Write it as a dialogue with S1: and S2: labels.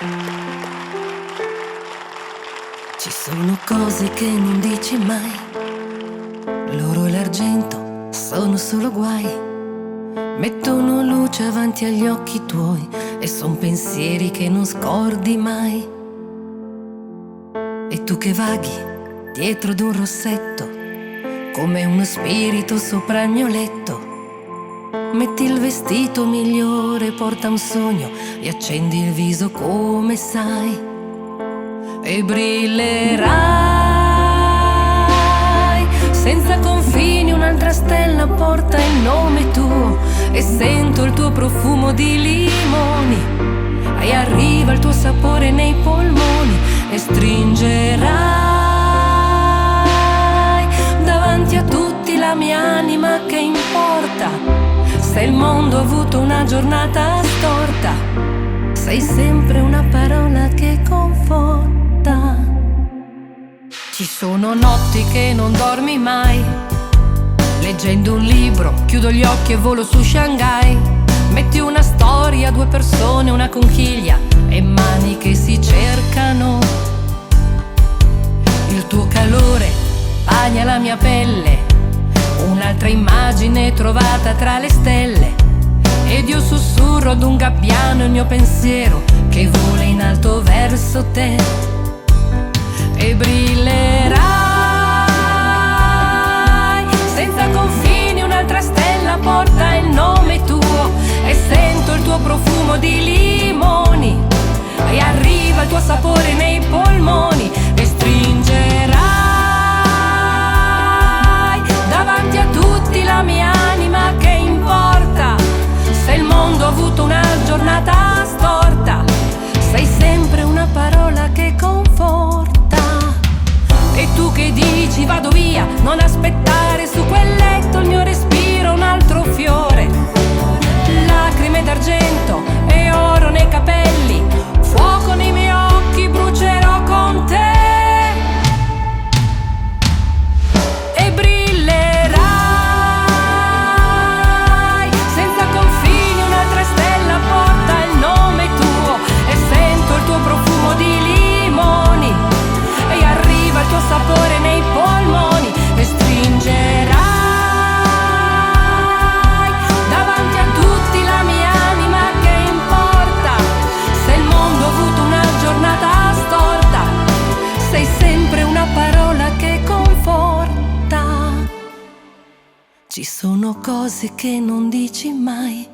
S1: Ci sono cose che non dici mai, l'oro e l'argento sono solo guai. Mettono luce avanti agli occhi tuoi e son pensieri che non scordi mai. E tu che vaghi dietro ad un rossetto come uno spirito sopra il mio letto, metti il vestito migliore, porta un sogno e accendi il viso come sai. E brillerai senza confini, un'altra stella porta il nome tuo e sento il tuo profumo di limoni e arriva il tuo sapore nei polmoni e stringerai davanti a tutti la mia anima. Che importa se il mondo ha avuto una giornata storta, sei sempre una parola che conforta. Ci sono notti che non dormi mai, leggendo un libro, chiudo gli occhi e volo su Shanghai. Metti una storia, due persone, una conchiglia e mani che si cercano. Il tuo calore bagna la mia pelle, un'altra immagine trovata tra le stelle. Ed io sussurro ad un gabbiano il mio pensiero che vola in alto verso te. E brillerai senza confini, un'altra stella porta il nome tuo e sento il tuo profumo di limoni e arriva il tuo sapore nei polmoni e stringerai davanti a tutti la mia anima. Che importa se il mondo ha avuto una giornata storta, sei sempre una parola che conforta. E tu che dici vado via, non aspettare su quel letto il mio respiro, un altro fiore, lacrime d'argento e oro nei capelli, fuoco nei miei occhi, brucerò con te. E brillerai senza confini, un'altra stella porta il nome tuo e sento il tuo profumo di limoni e arriva il tuo sapore nei polmoni e stringerai davanti a tutti la mia anima. Che importa se il mondo ha avuto una giornata storta, sei sempre una parola che conforta. Ci sono cose che non dici mai,